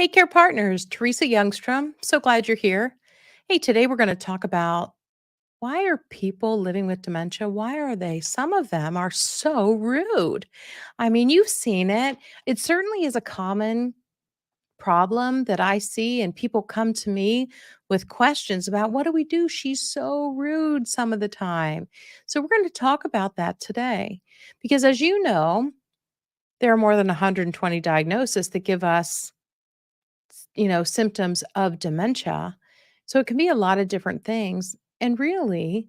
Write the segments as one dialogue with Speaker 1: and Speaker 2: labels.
Speaker 1: Hey, Care Partners, Teresa Youngstrom. So glad you're here. Hey, today we're going to talk about why are people living with dementia? Why are they? Some of them are so rude. I mean, you've seen it. It certainly is a common problem that I see, and people come to me with questions about what do we do? She's so rude some of the time. So, we're going to talk about that today because, as you know, there are more than 120 diagnoses that give us symptoms of dementia. So it can be a lot of different things. And really,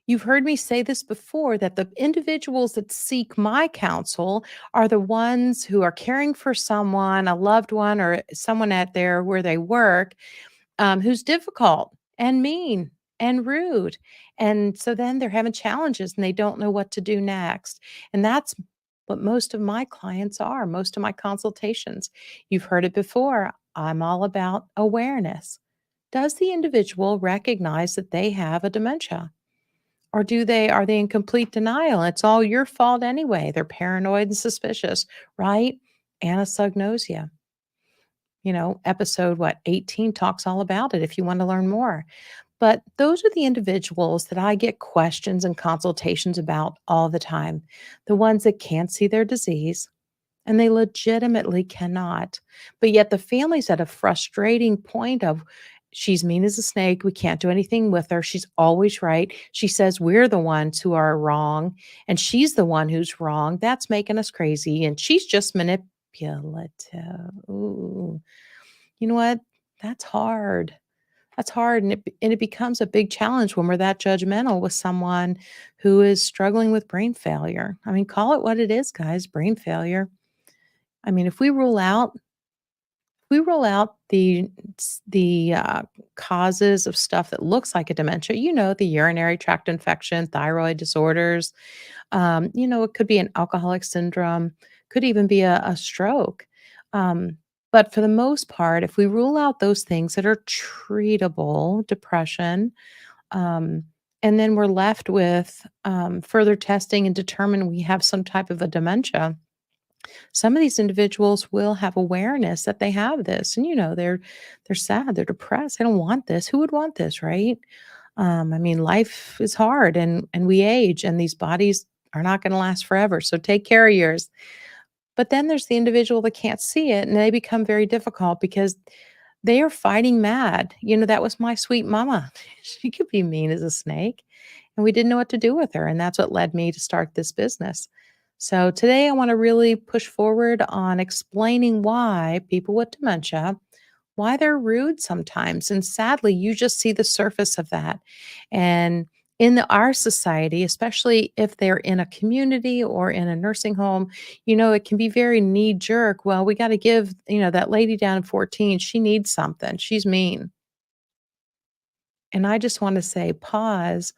Speaker 1: you've heard me say this before that the individuals that seek my counsel are the ones who are caring for someone, a loved one, or someone at there where they work, who's difficult and mean and rude. And so then they're having challenges and they don't know what to do next. And that's what most of my clients are, most of my consultations. You've heard it before. I'm all about awareness. Does the individual recognize that they have a dementia? Or are they in complete denial? It's all your fault anyway. They're paranoid and suspicious, right? Anosognosia. Episode 18 talks all about it if you want to learn more. But those are the individuals that I get questions and consultations about all the time. The ones that can't see their disease and they legitimately cannot. But yet the family's at a frustrating point of she's mean as a snake. We can't do anything with her. She's always right. She says we're the ones who are wrong and she's the one who's wrong. That's making us crazy. And she's just manipulative. Ooh. You know what? That's hard. That's hard, and it becomes a big challenge when we're that judgmental with someone who is struggling with brain failure. I mean, call it what it is, guys, brain failure. I mean, if we rule out the causes of stuff that looks like a dementia, the urinary tract infection, thyroid disorders, it could be an alcoholic syndrome, could even be a stroke. But for the most part, if we rule out those things that are treatable, depression, um, and then we're left with further testing and determine we have some type of a dementia, some of these individuals will have awareness that they have this, and they're sad, they're depressed, they don't want this. Who would want this, right? I mean, life is hard, and we age, and these bodies are not going to last forever. So take care of yours. But then there's the individual that can't see it, and they become very difficult because they are fighting mad. That was my sweet mama. She could be mean as a snake, and we didn't know what to do with her. And that's what led me to start this business. So today I want to really push forward on explaining why people with dementia, why they're rude sometimes. And sadly, you just see the surface of that. And in our society, especially if they're in a community or in a nursing home, it can be very knee jerk. Well, we got to give, that lady down at 14, she needs something. She's mean. And I just want to say, pause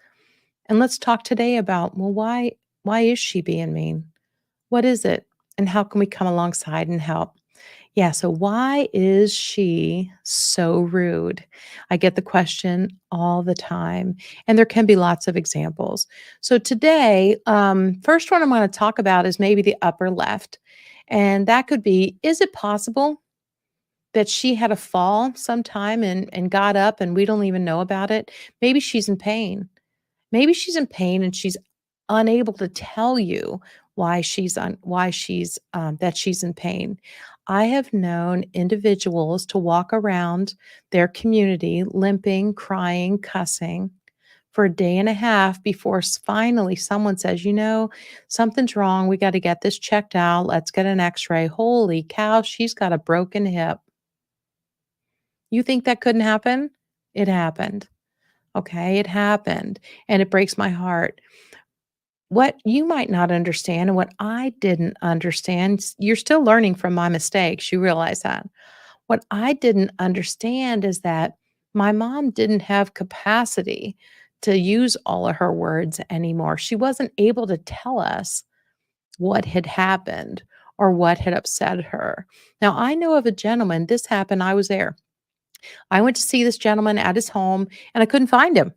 Speaker 1: and let's talk today about, well, why is she being mean? What is it? And how can we come alongside and help? Yeah, so why is she so rude? I get the question all the time, and there can be lots of examples. So today, first one I'm going to talk about is maybe the upper left. And that could be, is it possible that she had a fall sometime and got up and we don't even know about it? Maybe she's in pain. Maybe she's in pain and she's unable to tell you that she's in pain. I have known individuals to walk around their community limping, crying, cussing for a day and a half before finally someone says, something's wrong. We got to get this checked out. Let's get an x-ray. Holy cow, she's got a broken hip. You think that couldn't happen? It happened. Okay, it happened. And it breaks my heart. What you might not understand and what I didn't understand, you're still learning from my mistakes. You realize that. What I didn't understand is that my mom didn't have capacity to use all of her words anymore. She wasn't able to tell us what had happened or what had upset her. Now, I know of a gentleman, this happened, I was there. I went to see this gentleman at his home and I couldn't find him.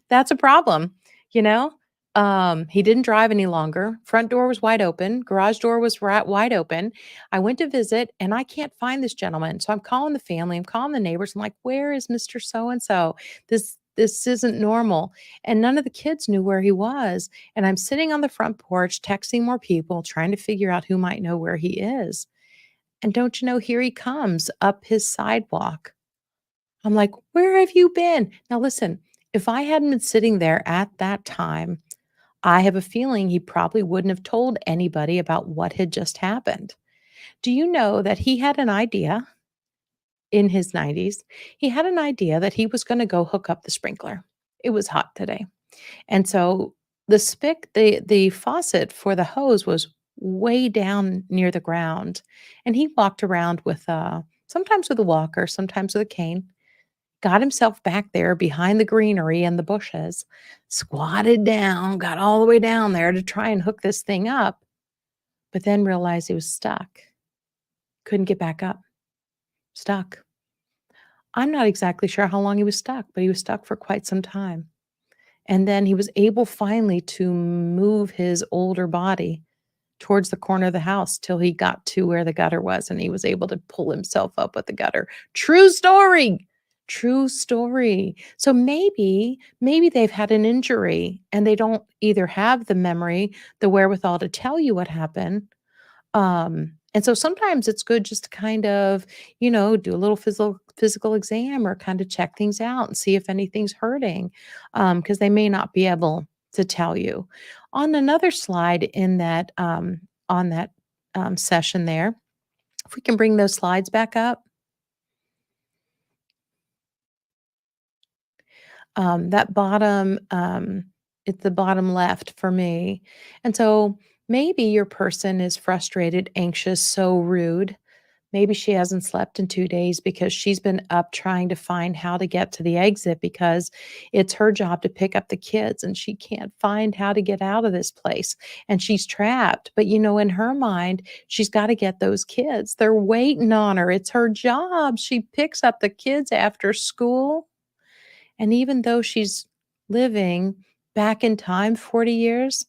Speaker 1: That's a problem, you know? He didn't drive any longer. Front door was wide open. Garage door was wide open. I went to visit and I can't find this gentleman. So I'm calling the family. I'm calling the neighbors. I'm like, where is Mr. So and so? This isn't normal. And none of the kids knew where he was. And I'm sitting on the front porch texting more people, trying to figure out who might know where he is. And don't you know, here he comes up his sidewalk. I'm like, where have you been? Now listen, if I hadn't been sitting there at that time, I have a feeling he probably wouldn't have told anybody about what had just happened. Do you know that he had an idea in his 90s? He had an idea that he was going to go hook up the sprinkler. It was hot today. And so the faucet for the hose was way down near the ground. And he walked around with sometimes with a walker, sometimes with a cane, got himself back there behind the greenery and the bushes, squatted down, got all the way down there to try and hook this thing up, but then realized he was stuck. Couldn't get back up. Stuck. I'm not exactly sure how long he was stuck, but he was stuck for quite some time. And then he was able finally to move his older body towards the corner of the house till he got to where the gutter was, and he was able to pull himself up with the gutter. True story. True story. So maybe they've had an injury and they don't either have the memory, the wherewithal to tell you what happened, and so sometimes it's good just to kind of, do a little physical exam or kind of check things out and see if anything's hurting, because they may not be able to tell you. On another slide in that on that session there, if we can bring those slides back up, that bottom, it's the bottom left for me, and so maybe your person is frustrated, anxious, so rude. Maybe she hasn't slept in 2 days because she's been up trying to find how to get to the exit because it's her job to pick up the kids, and she can't find how to get out of this place, and she's trapped. But, in her mind, she's gotta get those kids. They're waiting on her. It's her job. She picks up the kids after school, and even though she's living back in time 40 years,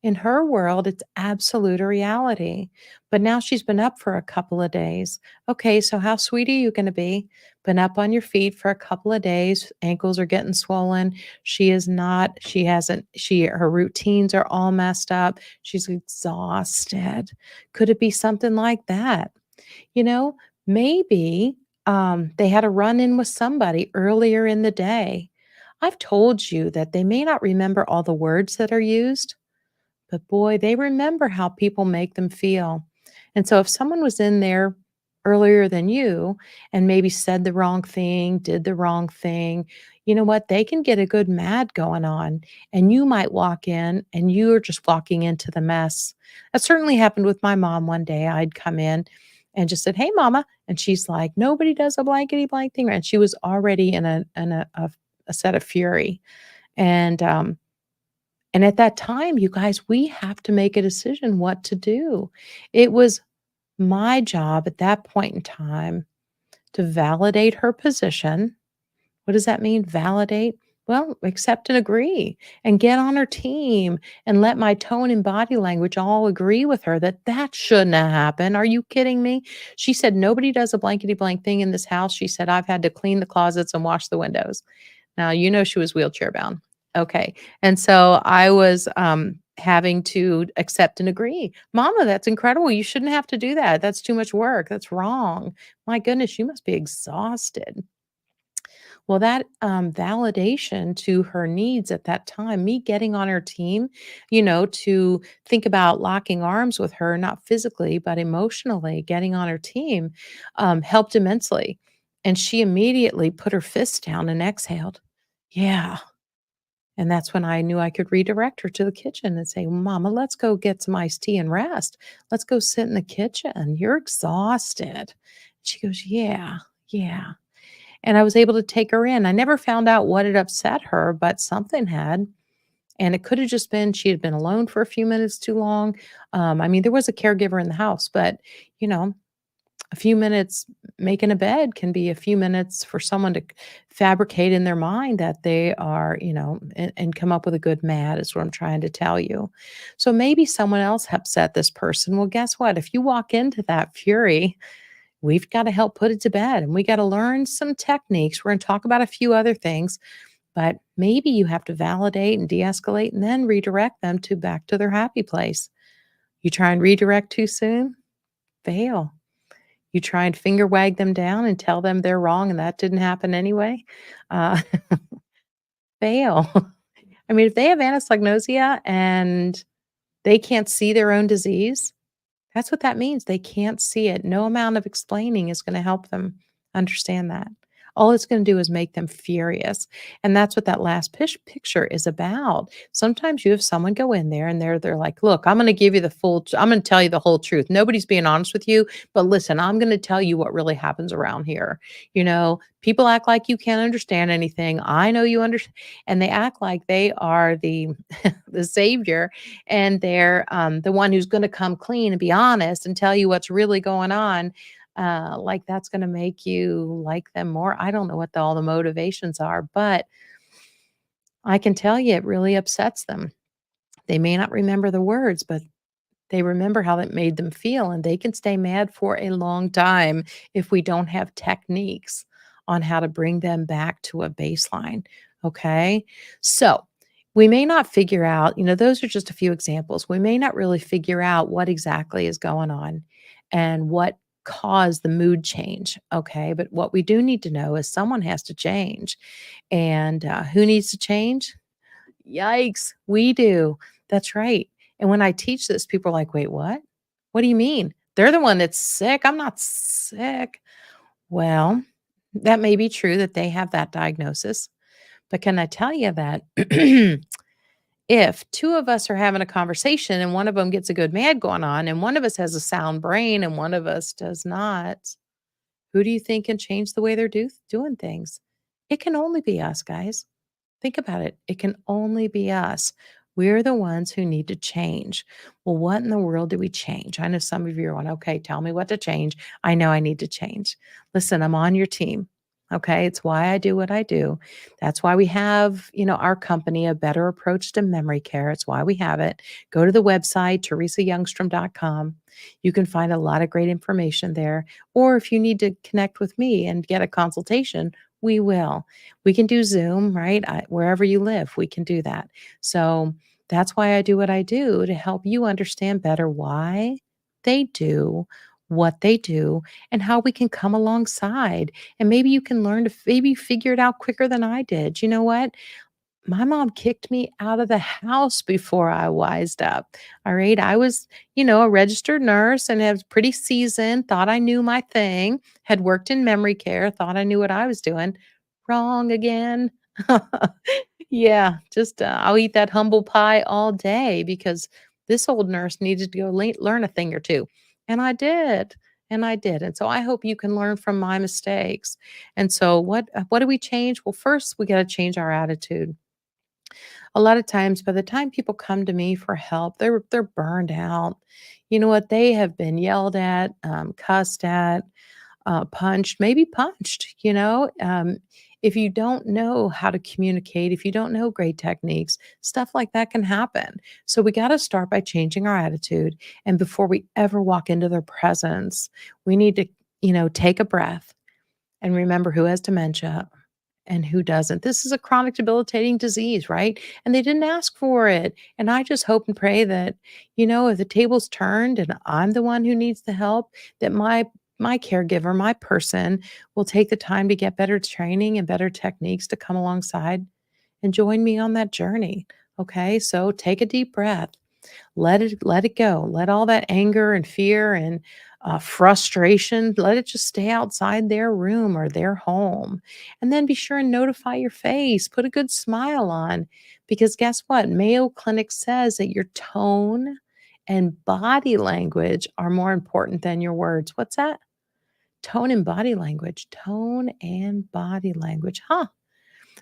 Speaker 1: in her world, it's absolute a reality. But now she's been up for a couple of days. Okay, so how sweet are you going to be? Been up on your feet for a couple of days. Ankles are getting swollen. She is not, she hasn't, her routines are all messed up. She's exhausted. Could it be something like that? You know, maybe they had a run in with somebody earlier in the day. I've told you that they may not remember all the words that are used, but boy, they remember how people make them feel. And so if someone was in there earlier than you and maybe said the wrong thing, did the wrong thing, you know what? They can get a good mad going on. And you might walk in and you're just walking into the mess. That certainly happened with my mom one day. I'd come in and just said, "Hey, mama." And she's like, "Nobody does a blankety blank thing." And she was already in a set of fury. And and at that time, you guys, we have to make a decision what to do. It was my job at that point in time to validate her position. What does that mean? Validate? Well, accept and agree and get on her team and let my tone and body language all agree with her that that shouldn't have happened. Are you kidding me? She said, "Nobody does a blankety blank thing in this house." She said, "I've had to clean the closets and wash the windows." Now, she was wheelchair bound. Okay. And so I was having to accept and agree. "Mama, that's incredible. You shouldn't have to do that. That's too much work. That's wrong. My goodness, you must be exhausted." Well, that validation to her needs at that time, me getting on her team, to think about locking arms with her, not physically, but emotionally, getting on her team, helped immensely. And she immediately put her fist down and exhaled. Yeah. And that's when I knew I could redirect her to the kitchen and say, "Mama, let's go get some iced tea and rest. Let's go sit in the kitchen. You're exhausted." She goes, "Yeah, yeah." And I was able to take her in. I never found out what had upset her, but something had. And it could have just been she had been alone for a few minutes too long. I mean, there was a caregiver in the house, but, you know, A few minutes making a bed can be a few minutes for someone to fabricate in their mind that they are, and come up with a good mat is what I'm trying to tell you. So maybe someone else upset this person. Well, guess what? If you walk into that fury, we've got to help put it to bed and we got to learn some techniques. We're going to talk about a few other things, but maybe you have to validate and de-escalate and then redirect them to back to their happy place. You try and redirect too soon, fail. You try and finger wag them down and tell them they're wrong and that didn't happen anyway, uh, fail. I mean, if they have anosognosia and they can't see their own disease, that's what that means. They can't see it. No amount of explaining is gonna help them understand that. All it's gonna do is make them furious, and that's what that last picture is about. Sometimes you have someone go in there and they're like, "Look, I'm gonna give you the I'm gonna tell you the whole truth. Nobody's being honest with you, but listen, I'm gonna tell you what really happens around here. People act like you can't understand anything. I know you understand," and they act like they are the the savior and they're the one who's going to come clean and be honest and tell you what's really going on, like that's going to make you like them more. I don't know what all the motivations are, but I can tell you it really upsets them. They may not remember the words, but they remember how that made them feel, and they can stay mad for a long time if we don't have techniques on how to bring them back to a baseline. Okay. So we may not figure out, those are just a few examples. We may not really figure out what exactly is going on and what caused the mood change. Okay. But what we do need to know is someone has to change. And who needs to change? Yikes, we do. That's right. And when I teach this, people are like, "Wait, what? What do you mean? They're the one that's sick. I'm not sick." Well, that may be true that they have that diagnosis, but can I tell you that if two of us are having a conversation and one of them gets a good mad going on and one of us has a sound brain and one of us does not, who do you think can change the way they're doing things? It can only be us, guys. Think about it. It can only be us. We're the ones who need to change. Well, what in the world do we change? I know some of you are going, okay, tell me what to change. I know I need to change. Listen, I'm on your team. Okay. It's why I do what I do. That's why we have, our company, A Better Approach to Memory Care. It's why we have it. Go to the website, teresayoungstrom.com. You can find a lot of great information there. Or if you need to connect with me and get a consultation, we will. We can do Zoom, right? Wherever you live, we can do that. So that's why I do what I do to help you understand better why they do what they do and how we can come alongside. And maybe you can learn to maybe figure it out quicker than I did. You know what? My mom kicked me out of the house before I wised up. All right. I was, a registered nurse and was pretty seasoned, thought I knew my thing, had worked in memory care, thought I knew what I was doing. Wrong again. Yeah. Just, I'll eat that humble pie all day because this old nurse needed to go learn a thing or two. And I did. And I did. And so I hope you can learn from my mistakes. And so what do we change? Well, first we got to change our attitude. A lot of times by the time people come to me for help, they're burned out. You know what? They have been yelled at, cussed at, punched, maybe punched, if you don't know how to communicate, if you don't know great techniques, stuff like that can happen. So we got to start by changing our attitude. And before we ever walk into their presence, we need to, take a breath and remember who has dementia and who doesn't. This is a chronic debilitating disease, right? And they didn't ask for it. And I just hope and pray that, if the tables turned and I'm the one who needs the help, that my caregiver, my person will take the time to get better training and better techniques to come alongside and join me on that journey. Okay? So take a deep breath. Let it go. Let all that anger and fear and frustration, let it just stay outside their room or their home. And then be sure and notify your face. Put a good smile on because guess what? Mayo Clinic says that your tone and body language are more important than your words. What's that? Tone and body language. Tone and body language. Huh.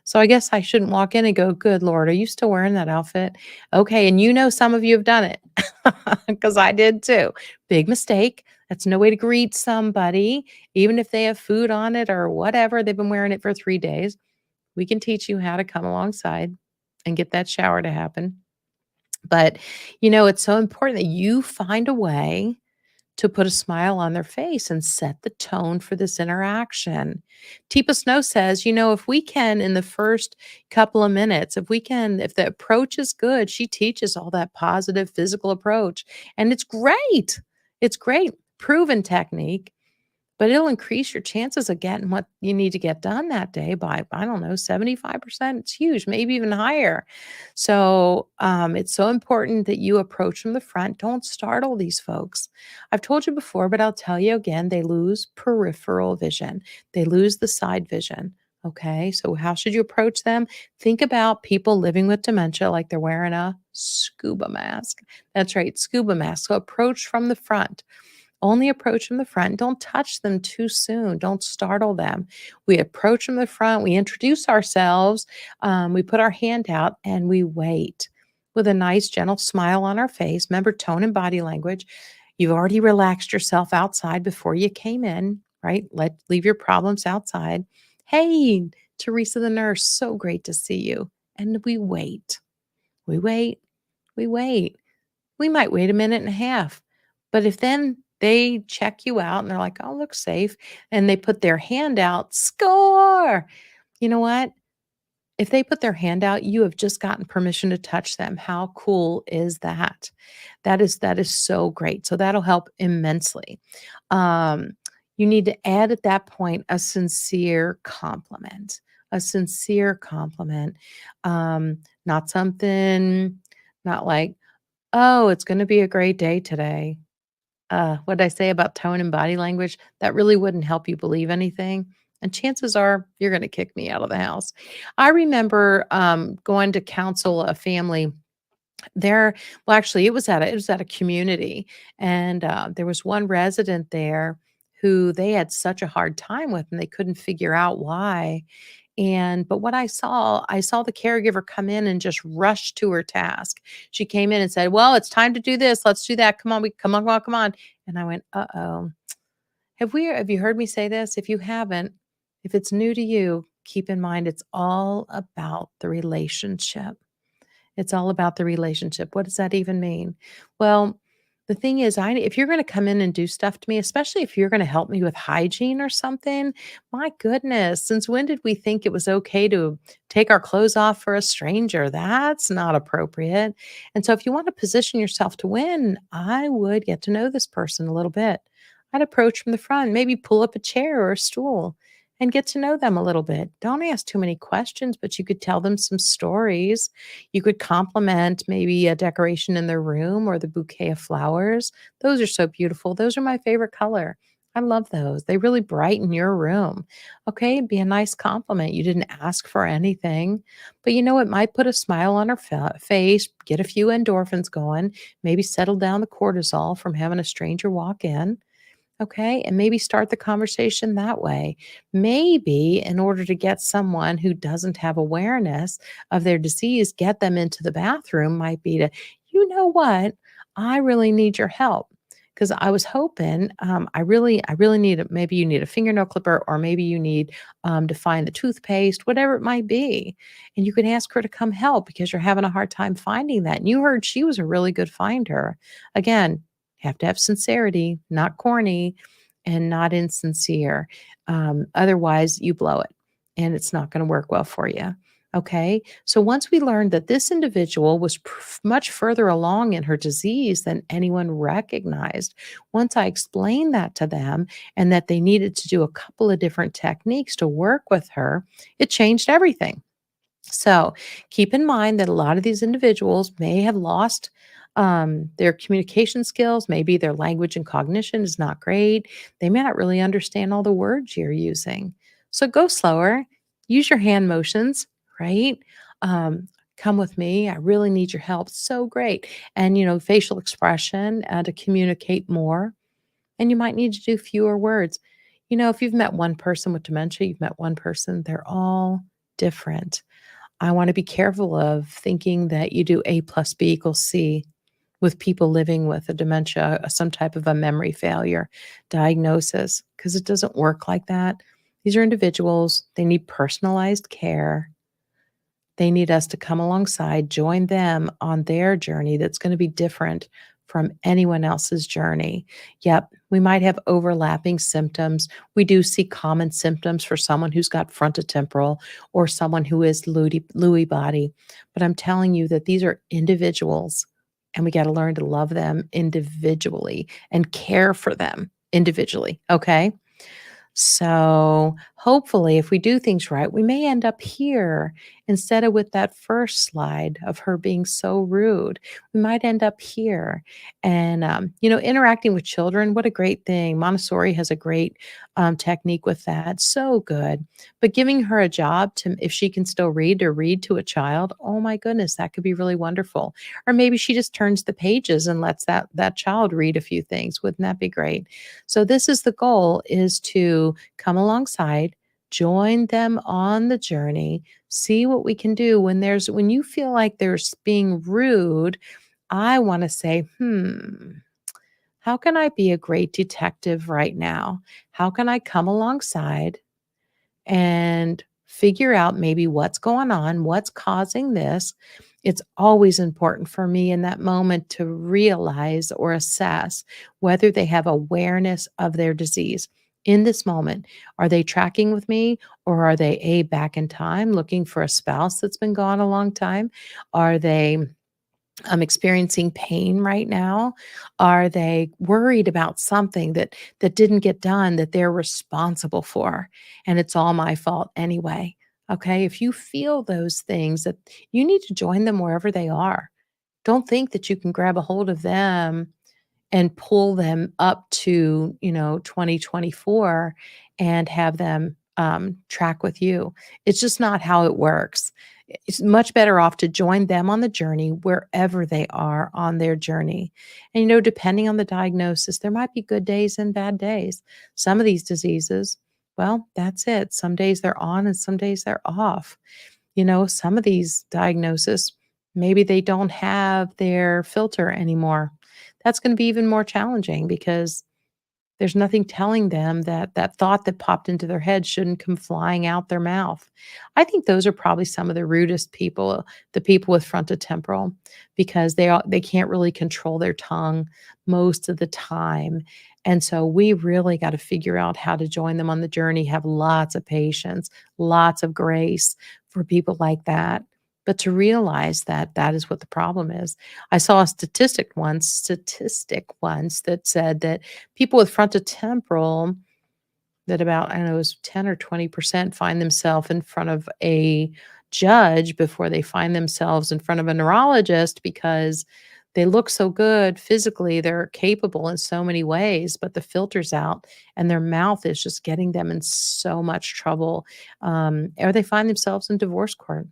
Speaker 1: So I guess I shouldn't walk in and go, "Good Lord, are you still wearing that outfit?" Okay, and some of you have done it because I did too. Big mistake. That's no way to greet somebody, even if they have food on it or whatever, they've been wearing it for 3 days. We can teach you how to come alongside and get that shower to happen. But, it's so important that you find a way to put a smile on their face and set the tone for this interaction. Teepa Snow says, if we can, in the first couple of minutes, if the approach is good, she teaches all that positive physical approach. And it's great. It's great. Proven technique. But it'll increase your chances of getting what you need to get done that day by, I don't know, 75%. It's huge, maybe even higher. So it's so important that you approach from the front. Don't startle these folks. I've told you before, but I'll tell you again, they lose peripheral vision. They lose the side vision. Okay, so how should you approach them? Think about people living with dementia like they're wearing a scuba mask. That's right, scuba mask. So approach from the front. Only approach from the front. Don't touch them too soon. Don't startle them. We approach from the front. We introduce ourselves. We put our hand out and we wait with a nice, gentle smile on our face. Remember tone and body language. You've already relaxed yourself outside before you came in, right? Leave your problems outside. Hey, Teresa the nurse, so great to see you. And we wait. We wait. We wait. We might wait a minute and a half. But if then they check you out and they're like, oh, looks safe, and they put their hand out, score. You know what? If they put their hand out, you have just gotten permission to touch them. How cool is that? That is so great. So that'll help immensely. Um, you need to add at that point a sincere compliment. A sincere compliment. Not something, not like, oh, it's going to be a great day today. What did I say about tone and body language? That really wouldn't help you believe anything. And chances are you're going to kick me out of the house. I remember going to counsel a family there. Well, actually, it was at a community, and there was one resident there who they had such a hard time with, and they couldn't figure out why. But what I saw the caregiver come in and just rush to her task. She came in and said, "Well, it's time to do this. Let's do that. Come on, come on, come on." And I went, "Uh-oh. Have you heard me say this? If you haven't, if it's new to you, keep in mind it's all about the relationship. It's all about the relationship. What does that even mean? Well, the thing is, if you're going to come in and do stuff to me, especially if you're going to help me with hygiene or something, my goodness, since when did we think it was okay to take our clothes off for a stranger? That's not appropriate. And so, if you want to position yourself to win, I would get to know this person a little bit. I'd approach from the front, maybe pull up a chair or a stool and get to know them a little bit. Don't ask too many questions, but you could tell them some stories. You could compliment maybe a decoration in their room or the bouquet of flowers. Those are so beautiful. Those are my favorite color. I love those. They really brighten your room. Okay, be a nice compliment. You didn't ask for anything, but it might put a smile on her face, get a few endorphins going, maybe settle down the cortisol from having a stranger walk in. Okay. And maybe start the conversation that way. Maybe in order to get someone who doesn't have awareness of their disease, get them into the bathroom might be to, you know what? I really need your help. Because I was hoping, I really need maybe you need a fingernail clipper, or maybe you need to find the toothpaste, whatever it might be. And you can ask her to come help because you're having a hard time finding that. And you heard she was a really good finder. Again, have to have sincerity, not corny and not insincere. Otherwise, you blow it and it's not going to work well for you. Okay. So once we learned that this individual was much further along in her disease than anyone recognized, once I explained that to them and that they needed to do a couple of different techniques to work with her, it changed everything. So keep in mind that a lot of these individuals may have lost their communication skills. Maybe their language and cognition is not great. They may not really understand all the words you're using. So go slower, use your hand motions, right? Come with me. I really need your help. So great. And, facial expression to communicate more. And you might need to do fewer words. If you've met one person with dementia, you've met one person, they're all different. I want to be careful of thinking that you do A plus B equals C with people living with a dementia, some type of a memory failure diagnosis, because it doesn't work like that. These are individuals, they need personalized care. They need us to come alongside, join them on their journey that's gonna be different from anyone else's journey. Yep, we might have overlapping symptoms. We do see common symptoms for someone who's got frontotemporal or someone who is Lewy body, but I'm telling you that these are individuals, and we gotta learn to love them individually and care for them individually, okay? So, hopefully, if we do things right, we may end up here instead of with that first slide of her being so rude. We might end up here. And, interacting with children, what a great thing. Montessori has a great technique with that. So good. But giving her a job to, if she can still read, to read to a child, oh my goodness, that could be really wonderful. Or maybe she just turns the pages and lets that child read a few things. Wouldn't that be great? So this is the goal, is to come alongside, join them on the journey, see what we can do when you feel like there's being rude. I want to say, how can I be a great detective right now? How can I come alongside and figure out maybe what's going on, what's causing this? It's always important for me in that moment to realize or assess whether they have awareness of their disease. In this moment, are they tracking with me, or are they back in time looking for a spouse that's been gone a long time? Are they experiencing pain right now? Are they worried about something that didn't get done that they're responsible for, and it's all my fault anyway? Okay, if you feel those things, that you need to join them wherever they are. Don't think that you can grab a hold of them and pull them up to, 2024 and have them track with you. It's just not how it works. It's much better off to join them on the journey wherever they are on their journey. And, depending on the diagnosis, there might be good days and bad days. Some of these diseases, well, that's it. Some days they're on and some days they're off. Some of these diagnoses, maybe they don't have their filter anymore. That's going to be even more challenging because there's nothing telling them that that thought that popped into their head shouldn't come flying out their mouth. I think those are probably some of the rudest people, the people with frontotemporal, because they can't really control their tongue most of the time. And so we really got to figure out how to join them on the journey, have lots of patience, lots of grace for people like that. But to realize that that is what the problem is. I saw a statistic once that said that people with frontotemporal, that about, I don't know, it was 10 or 20% find themselves in front of a judge before they find themselves in front of a neurologist, because they look so good physically, they're capable in so many ways, but the filter's out and their mouth is just getting them in so much trouble. Or they find themselves in divorce court.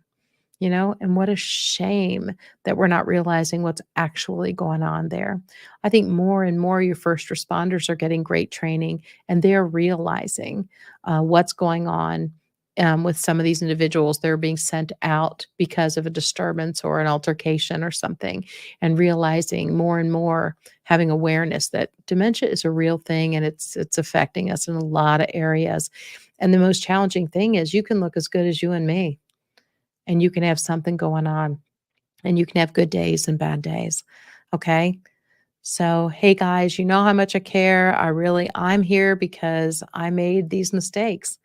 Speaker 1: And what a shame that we're not realizing what's actually going on there. I think more and more your first responders are getting great training, and they're realizing what's going on with some of these individuals. They're being sent out because of a disturbance or an altercation or something, and realizing more and more, having awareness that dementia is a real thing and it's affecting us in a lot of areas. And the most challenging thing is, you can look as good as you and me, and you can have something going on, and you can have good days and bad days. Okay. So, hey guys, you know how much I care. I'm here because I made these mistakes.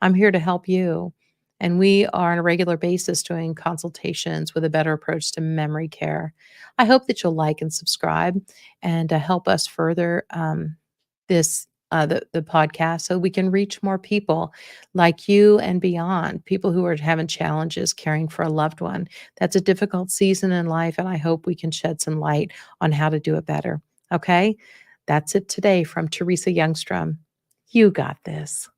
Speaker 1: I'm here to help you. And we are on a regular basis doing consultations with a better approach to memory care. I hope that you'll like and subscribe, and help us further the podcast, so we can reach more people like you and beyond, people who are having challenges caring for a loved one. That's a difficult season in life, and I hope we can shed some light on how to do it better. Okay? That's it today from Teresa Youngstrom. You got this.